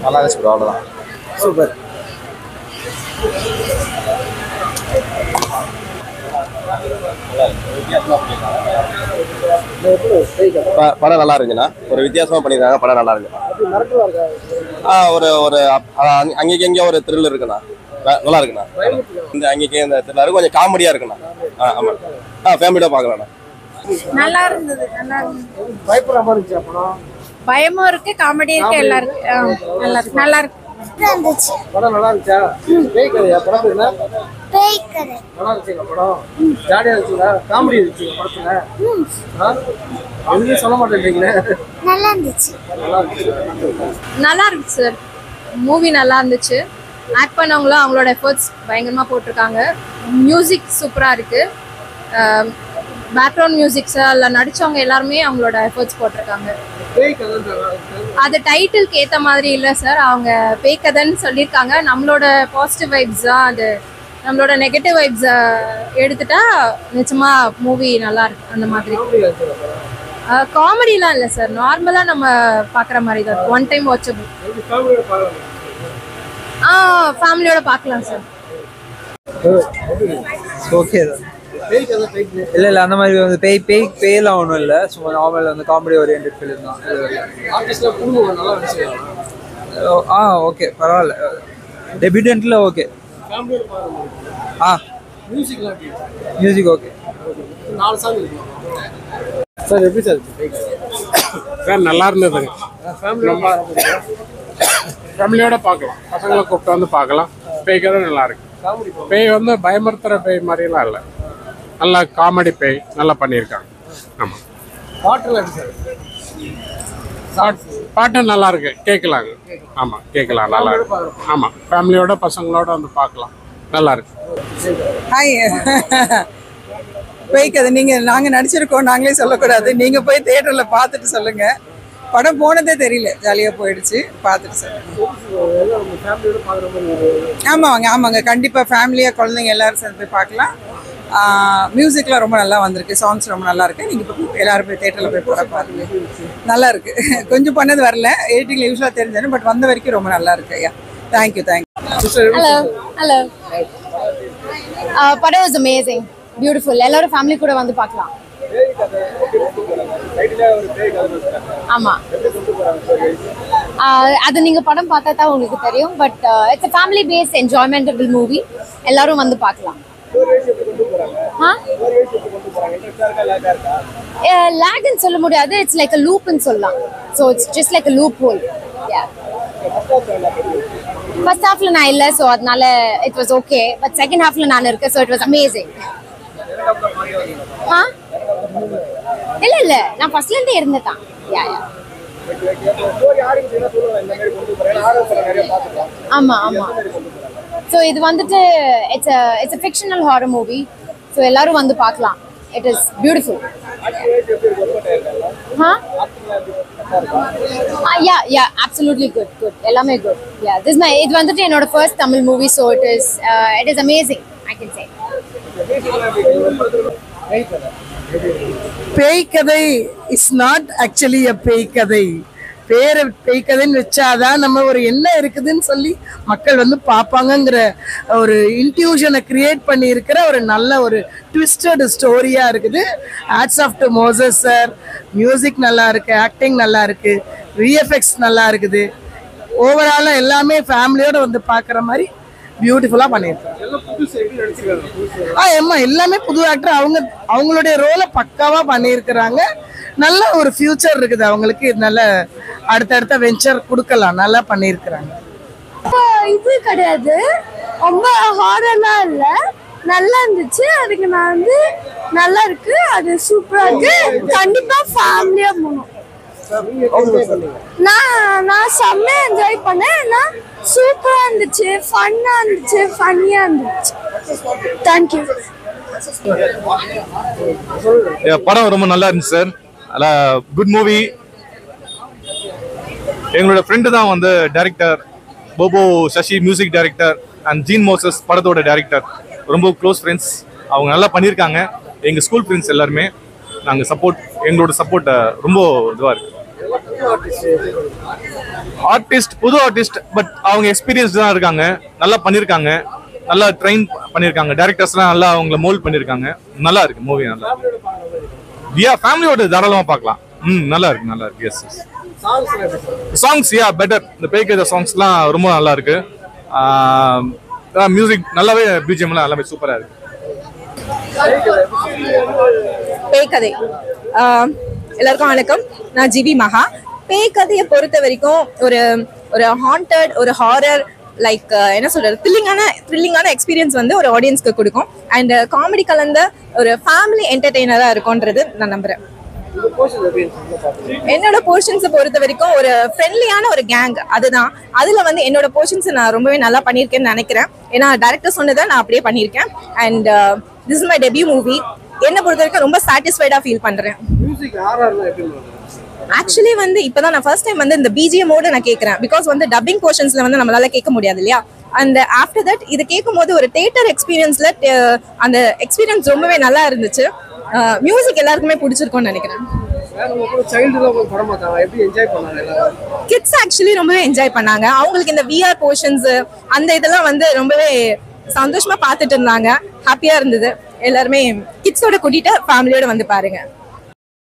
நல்லா இருந்துச்சு ப்ரோ, அவ்வளோதான். சூப்பர். படம் நல்லா இருக்குண்ணா, ஒரு வித்தியாசமா பண்ணிருக்காங்க. படம் நல்லா இருக்கு. ஒரு ஒரு அங்கேயும் எங்கேயும் ஒரு த்ரில் இருக்குண்ணா, நல்லா இருக்குண்ணா. இந்த அங்கேயும் இந்த த்ரில்லா இருக்கு, கொஞ்சம் காமெடியா இருக்குண்ணா. ஆமா, ஃபேமிலியோட பார்க்கலாம்ண்ணா. நல்லா இருந்தது, நல்லா இருந்தது. பயப்படுற மாதிரி இருந்துச்சு படம். பயமும் இருக்கு, காமெடி இருக்கு, எல்லாம் இருக்கு. நல்லா இருக்கு, நல்லா இருக்கு. படம் நல்லா இருந்துச்சா? பேய் கதையா படம்? என்ன பேய் கதை நல்லா இருந்துச்சுங்க படம்? ஜாலியா இருந்துச்சுங்களா? காமெடி இருந்துச்சு படத்துல? எதுவுமே சொல்ல மாட்டேன்றீங்களே. நல்லா இருந்துச்சு. நல்லா இருக்கு சார், மூவி நல்லா இருந்துச்சு. ஆக்ட் பண்ணவங்களும் அவங்களோட எஃபர்ட்ஸ் பயங்கரமாக போட்டிருக்காங்க. மியூசிக் சூப்பராக இருக்கு. பேக்ரவுண்ட் மியூசிக்ஸ் அதில் நடித்தவங்க எல்லாருமே அவங்களோட எஃபர்ட்ஸ் போட்டிருக்காங்க. அது டைட்டிலுக்கு ஏற்ற மாதிரி இல்லை சார், அவங்க பேய் கதைன்னு சொல்லியிருக்காங்க. நம்மளோட பாசிட்டிவ் வைப்ஸ் தான் அது, நம்மளோட நெகட்டிவ் வைப்ஸை எடுத்துட்டா நிச்சயமா மூவி நல்லா இருக்கு. அந்த மாதிரி காமெடிலாம் இல்லை சார், நார்மலாக நம்ம பார்க்குற மாதிரி தான். One time watchable. ஃபேமிலியோட பார்க்கலாம் சார். ஓகே தான். இல்லை இல்லை, அந்த மாதிரி வந்து பேயெல்லாம் ஒன்றும் இல்லை, சும்மா நார்மல் வந்து காமெடி ஓரியன்ட் ஃபிலிம் தான். ஓகே, பரவாயில்ல. டெபியூட்டன்ட்ல ஓகே. Music okay. சார் எப்படி சார்? சார் நல்லா இருந்ததுங்க. ஃபேமிலியோட பார்க்கலாம், பசங்களை கூப்பிட்டு வந்து பார்க்கலாம். பேய் கதை நல்லா இருக்கு. பேய் வந்து பயமுறுத்துற பேய் மாதிரிலாம் இல்லை, நல்லா காமெடி பேய் நல்லா பண்ணியிருக்காங்க. ஆமாம், பாட்டு நல்லா இருக்கு, கேட்கலாங்க. ஆமாம், கேட்கலாம், நல்லா இருக்கு. ஆமாம், ஃபேமிலியோட பசங்களோட வந்து பார்க்கலாம், நல்லா இருக்கு. ஹாய். பேய் கதை நாங்கள் நடிச்சிருக்கோம், நாங்களே சொல்லக்கூடாது. நீங்கள் போய் தியேட்டரில் பார்த்துட்டு சொல்லுங்கள். படம் போனதே தெரியல, ஜாலியாக போயிடுச்சு. பார்த்துட்டு சொல்லுங்கள். ஆமாங்க, கண்டிப்பாக ஃபேமிலியாக குழந்தைங்க எல்லோரும் சேர்ந்து போய் பார்க்கலாம். மியூசிக்லாம் ரொம்ப நல்லா வந்திருக்கு, சாங்ஸ் ரொம்ப நல்லா இருக்கு. நீங்கள் இப்போ எல்லாரும் போய் தியேட்டரில் போய் படம் பாருங்க, நல்லா இருக்கு. கொஞ்சம் பண்ணது வரல, எடிட்டிங்கில் யூஸ்வலாக தெரிஞ்சாலும், பட் வந்த வரைக்கும் ரொம்ப நல்லா இருக்கு. ஐயா, தேங்க்யூ. Hello hello. படம் வாஸ் அமேசிங், பியூட்டிஃபுல். எல்லாரும் ஃபேமிலி கூட வந்து பார்க்கலாம். ஆமா, அது நீங்க படம் பார்த்தா தான் உங்களுக்கு தெரியும். But it's a family based enjoymentable movie, எல்லாரும் வந்து பார்க்கலாம். லேக்னு சொல்ல முடியாது, இட்ஸ் லைக் a loop ன்னு சொல்லலாம். So it's just like a loophole. Yeah. First ஹாஃப்ல நான் இல்ல, சோ அதனால it was okay. But second halfல நான் இருக்கேன், so it was amazing. இல்ல நான் ஃபர்ஸ்ட்ல இருந்தே இருந்தேன். யா. ஆமா. ஸோ இது வந்துட்டு it's a fictional horror movie. So எல்லாரும் வந்து பார்க்கலாம். It is beautiful. Yeah, absolutely good. எல்லாமே good. Yeah, இது வந்துட்டு என்னோட first Tamil movie, so it is amazing, I can say. பேய் கதை இஸ் நாட் ஆக்சுவலி அ பேய் கதை. பேரை பேய் கதைன்னு வச்சாதான் நம்ம ஒரு என்ன இருக்குதுன்னு சொல்லி மக்கள் வந்து பார்ப்பாங்கங்கிற ஒரு இன்ட்யூஷனை கிரியேட் பண்ணி இருக்கிற ஒரு நல்ல ஒரு ட்விஸ்டட் ஸ்டோரியா இருக்குது. Hats off to Moses sir. Music நல்லா இருக்கு, ஆக்டிங் நல்லா இருக்கு, விஎஃப்எக்ஸ் நல்லா இருக்குது. ஓவராலாக எல்லாமே ஃபேமிலியோட வந்து பார்க்குற மாதிரி பியூட்டிஃபுல்லாக பண்ணியிருக்காங்க. எல்லாமே புது ஆக்டர், அவங்களுடைய ரோலை பக்காவாக பண்ணியிருக்கிறாங்க. நல்ல ஒரு ஃபியூச்சர் இருக்குது அவங்களுக்கு. நல்ல அடுத்தடுத்த வெஞ்சர் கொடுக்கலாம், நல்லா பண்ணியிருக்கிறாங்க. இது கிடையாது, ரொம்ப ஹாரர்லாம் இல்லை, நல்லா இருந்துச்சு. அதுக்கு நான் வந்து நல்லா இருக்கு, அது சூப்பரா இருக்கு. கண்டிப்பா ஃபேமிலியா போகணும். நான் செம்மையா என்ஜாய் பண்ணேன். சூப்பரா இருந்துச்சு, ஃபன்னா இருந்துச்சு, ஃபன்னியா இருந்துச்சு. தேங்க்யூ. படம் ரொம்ப நல்லா இருந்துச்சு சார். Good movie. எங்களோட ஃப்ரெண்டு தான் வந்து director Bobo Sasi, music director, and Jean Moses படத்தோட டைரக்டர். ரொம்ப க்ளோஸ் ஃப்ரெண்ட்ஸ். அவங்க நல்லா பண்ணியிருக்காங்க. எங்கள் ஸ்கூல் ஃப்ரெண்ட்ஸ் எல்லாருமே நாங்கள் எங்களோட சப்போர்ட் ரொம்ப இதுவாக இருக்கு. ஆர்டிஸ்ட் புது ஆர்டிஸ்ட் பட் அவங்க எக்ஸ்பீரியன்ஸ் தான் இருக்காங்க, நல்லா பண்ணியிருக்காங்க, நல்லா ட்ரெயின் பண்ணியிருக்காங்க, டேரக்டர்ஸ்லாம் நல்லா அவங்கள மோல்ட் பண்ணியிருக்காங்க. நல்லா இருக்கு மூவி, நல்லா ஃபேமிலியோட தாராளமாக பார்க்கலாம். நல்லா இருக்கு, நல்லா இருக்கு. Yes yes songs better. இந்த பேய்கதை சாங்ஸ்லாம் ரொம்ப நல்லா இருக்கு. மியூசிக் நல்லாவே, பிஜிஎம்லாம் எல்லாமே சூப்பராக இருக்கு. பேய்கதை எல்லாருக்கும் வணக்கம். நான் ஜிவி மகா. பேய்கதையை பொறுத்த வரைக்கும் ஒரு ஒரு ஹாண்டட், ஒரு ஹாரர், லைக் என்ன சொல்றது, த்ரில்லிங்கான எக்ஸ்பீரியன்ஸ் வந்து ஒரு ஆடியன்ஸ்க்கு கொடுக்கும். அண்ட் காமெடி கலந்த ஒரு ஃபேமிலி என்டர்டெய்னரா இருக்கும்ன்றது நான் நம்புறேன். என்னோட போர்ஷன்ஸை பொறுத்த வரைக்கும் ஒரு ஃப்ரெண்ட்லியான ஒரு கேங், அதுதான். அதுல வந்து என்னோட போர்ஷன்ஸ் நான் ரொம்பவே நல்லா பண்ணியிருக்கேன்னு நினைக்கிறேன். ஏன்னா டைரக்டர் சொன்னதை நான் அப்படியே பண்ணியிருக்கேன். And this is my debut movie. என்னை பொறுத்த வரைக்கும் ரொம்ப சாட்டிஸ்ஃபைடா ஃபீல் பண்றேன். ஆக்சுவலி வந்து இப்பதான் நான் ஃபர்ஸ்ட் டைம் வந்து இந்த பிஜிஎம்மோட நான் கேட்கறேன். பிகாஸ் வந்து டப்பிங் போர்ஷன்ஸ்ல வந்து நம்மளால கேட்க முடியாது இல்லையா. அண்ட் ஆஃப்டர் தட் இது கேட்கும் போது ஒரு தியேட்டர் எக்ஸ்பீரியன்ஸ்ல அந்த எக்ஸ்பீரியன்ஸ் ரொம்பவே நல்லா இருந்துச்சு. மியூசிக் எல்லாருக்குமே பிடிச்சிருக்கும்னு நினைக்கிறேன். கிட்ஸ் ஆக்சுவலி ரொம்பவே என்ஜாய் பண்ணாங்க. அவங்களுக்கு இந்த விஆர் போர்ஷன்ஸ் அந்த இதெல்லாம் வந்து ரொம்பவே சந்தோஷமா பார்த்துட்டு இருந்தாங்க. ஹாப்பியா இருந்தது. எல்லாருமே கிட்ஸோட கூட்டிட்டு ஃபேமிலியோட வந்து பாருங்க.